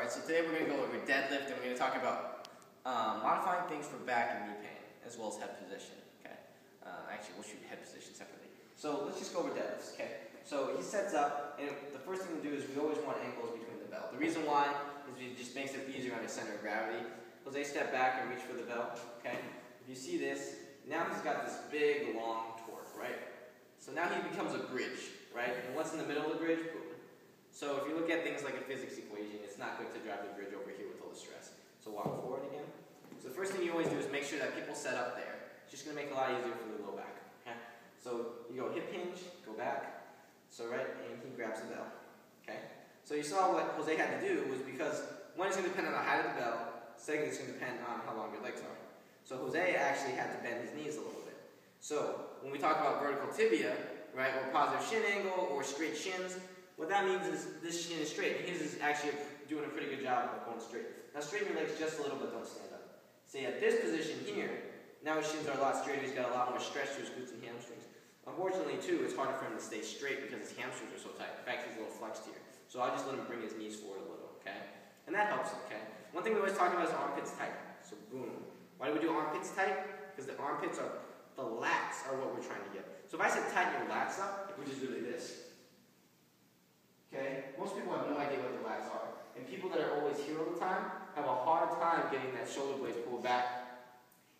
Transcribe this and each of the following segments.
Alright, so today we're going to go over deadlift, and we're going to talk about modifying things for back and knee pain, as well as head position, okay? Actually, we'll shoot head position separately. So let's just go over deadlifts, okay? So he sets up, and the first thing to do is we always want ankles between the bell. The reason why is it just makes it easier on his center of gravity. Jose, step back and reach for the bell, okay? If you see this, now he's got this big, long torque, right? So now he becomes a bridge, right? And what's in the middle of the bridge? Boom. So if you look at things like a physics equation, it's not good to drive the bridge over here with all the stress. So walk forward again. So the first thing you always do is make sure that people set up there. It's just going to make it a lot easier for the low back. Okay? So you go hip hinge, go back. So right, and he grabs the bell. Okay? So you saw what Jose had to do was because one is going to depend on the height of the bell. Second is going to depend on how long your legs are. So Jose actually had to bend his knees a little bit. So when we talk about vertical tibia, right, or positive shin angle or straight shins, what that means is this shin is straight, and his is actually doing a pretty good job of going straight. Now straighten your legs just a little bit, don't stand up. See, at this position here, now his shins are a lot straighter, he's got a lot more stretch to his glutes and hamstrings. Unfortunately, too, it's harder for him to stay straight because his hamstrings are so tight. In fact, he's a little flexed here. So I'll just let him bring his knees forward a little, okay? And that helps, okay? One thing we always talk about is armpits tight. So boom. Why do we do armpits tight? Because the armpits are, the lats are what we're trying to get. So if I said tighten your lats up, which is really this, okay? Most people have no idea what the lats are. And people that are always here all the time have a hard time getting that shoulder blades pulled back.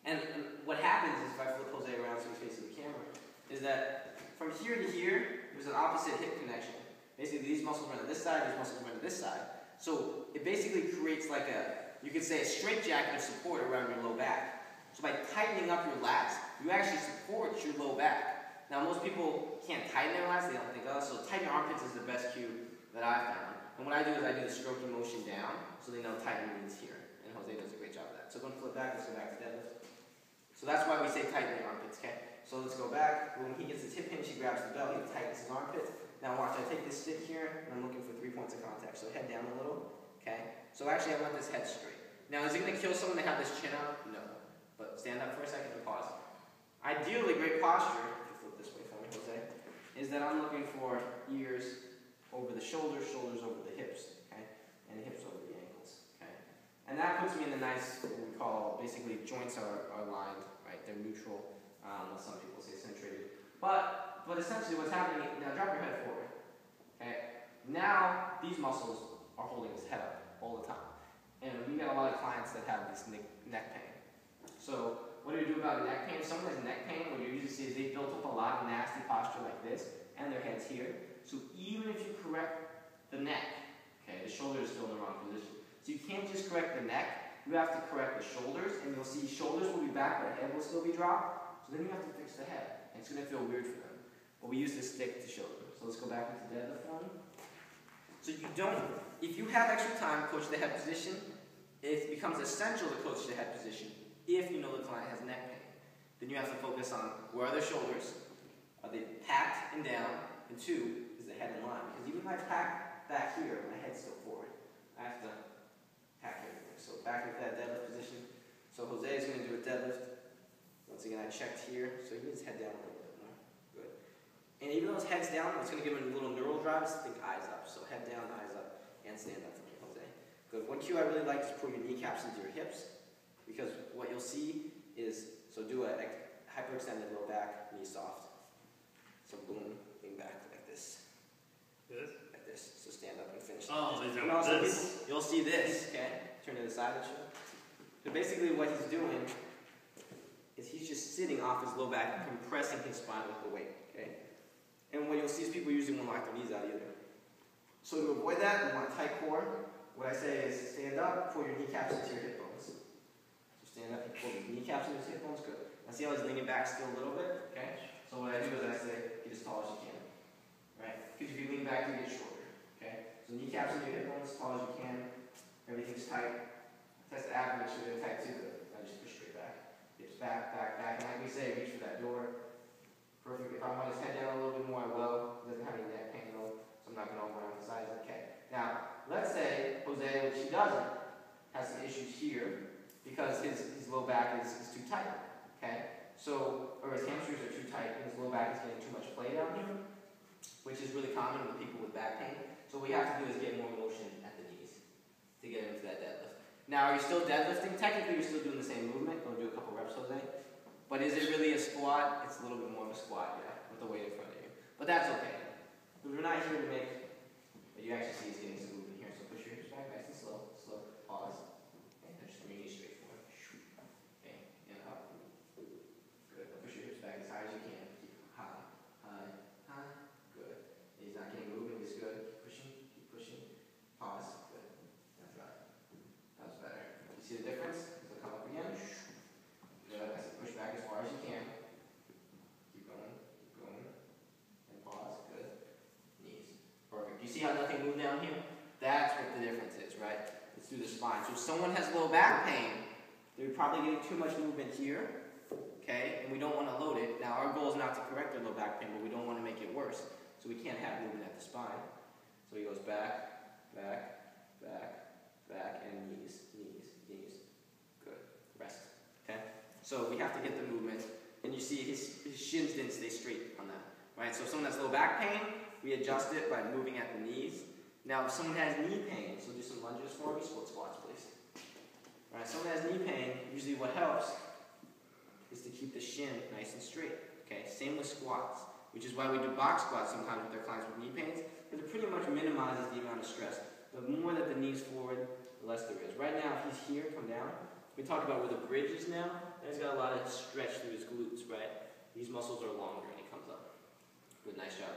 And what happens is, if I flip Jose around so he's facing the camera, is that from here to here, there's an opposite hip connection. Basically, these muscles run to this side, these muscles run to this side. So it basically creates like a, you could say a straitjacket of support around your low back. So by tightening up your lats, you actually support your low back. Now most people can't tighten their lats, they don't think, oh, so tighten your armpits is the best cue that I've found. And what I do is I do the stroking motion down, so they know tighten means here. And Jose does a great job of that. So going to flip back, let's go back to deadlift. So that's why we say tighten the armpits, okay? So let's go back. When he gets his hip hinge, he grabs the bell, he tightens his armpits. Now watch, I take this stick here, and I'm looking for 3 points of contact. So head down a little, okay? So actually I want this head straight. Now is it going to kill someone to have this chin up? No. But stand up for a second and pause. Ideally, great posture, if you flip this way for me, Jose, is that I'm looking for ears over the shoulders, shoulders over the hips, okay? And the hips over the ankles, okay? And that puts me in a nice, what we call, basically joints are aligned, right? They're neutral, some people say centrated. But essentially what's happening, now drop your head forward, okay? Now these muscles are holding his head up all the time. And we get a lot of clients that have this neck pain. So what do we do about neck pain? If someone has neck pain, what you usually see is they built up a lot of nasty posture like this, and their head's here. So even if you correct the neck, okay, the shoulder is still in the wrong position. So you can't just correct the neck, you have to correct the shoulders, and you'll see shoulders will be back, but head will still be dropped. So then you have to fix the head, and it's going to feel weird for them. But we use this stick to show them. So let's go back into deadlift one. So you don't, if you have extra time, coach the head position. It becomes essential to coach the head position if you know the client has neck pain. Then you have to focus on where are their shoulders, are they packed and down, and two, is the head in line? Because even if I pack back here, my head's still forward. I have to pack everything. So back into that deadlift position. So Jose is going to do a deadlift. Once again, I checked here, so he needs his head down a little bit more. Good. And even though his head's down, it's going to give him a little neural drive, so think eyes up. So head down, eyes up, and stand up for me, Jose. Good. One cue I really like is pull your kneecaps into your hips, because what you'll see is, so do a hyperextended low back, knee soft. So boom, lean back like this. This? Like this. So stand up and finish. Oh, is and also this? You'll see this, okay? Turn to the side and show. So basically what he's doing is he's just sitting off his low back and compressing his spine with the weight, okay? And what you'll see is people usually won't lock their knees out either. So to avoid that, we want a tight core. What I say is stand up, pull your kneecaps into your hip bones. So stand up and pull your kneecaps into his hip bones, good. Now see how he's leaning back still a little bit, okay? So what I do is I say, get as tall as you can, right? Because if you lean back, you get shorter, okay? So kneecaps into your hip bones as tall as you can. Everything's tight. Test the abs, make sure they're tight too, good. Now just push straight back. Hips back, back, back. And like we say, reach for that door. Perfect. If I want his head down a little bit more, I will. He doesn't have any neck pain though, so I'm not going to overemphasize it. Okay. Now, let's say Jose, which he doesn't, has some issues here because his low back is too tight. Okay? So, or his hamstrings are too tight and his low back is getting too much play down here, which is really common with people with back pain. So what we have to do is get more motion at the knees to get Now, are you still deadlifting? Technically, you're still doing the same movement. Go do a couple reps, Jose. But is it really a squat? It's a little bit more of a squat, yeah, with the weight in front of you. But that's okay. But we're not here to make, but you actually see he's getting some movement here. So push your hips back nice and slow. Slow. Pause. Okay, then just bring your knees straight forward. Okay, and up. Good. Push your hips back as high as you can. Keep high, high, high. Good. He's not getting movement. He's good. Keep pushing. Keep pushing. Pause. Good. That's right. That's better. You see the difference? So come up again. Good. I said push back as far as you can. Keep going. Keep going. And pause. Good. Knees. Perfect. You see how nothing moved down here? That's what the difference is, right? It's through the spine. So if someone has low back pain, they're probably getting too much movement here. Okay? And we don't want to load it. Now, our goal is not to correct their low back pain, but we don't want to make it worse. So we can't have movement at the spine. So he goes back, back, back, back, and knees, knees, knees. Good. Rest. Okay? So we have to get the movement. And you see his shins didn't stay straight on that. Right? So if someone has low back pain, we adjust it by moving at the knees. Now if someone has knee pain, so do some lunges for me, split squats please. All right, someone has knee pain, usually what helps is to keep the shin nice and straight. Okay, same with squats, which is why we do box squats sometimes with our clients with knee pains, because it pretty much minimizes the amount of stress. The more that the knee's forward, the less there is. Right now, if he's here, come down. We talked about where the bridge is now, and he's got a lot of stretch through his glutes, right? These muscles are longer and he comes up. Good, nice job.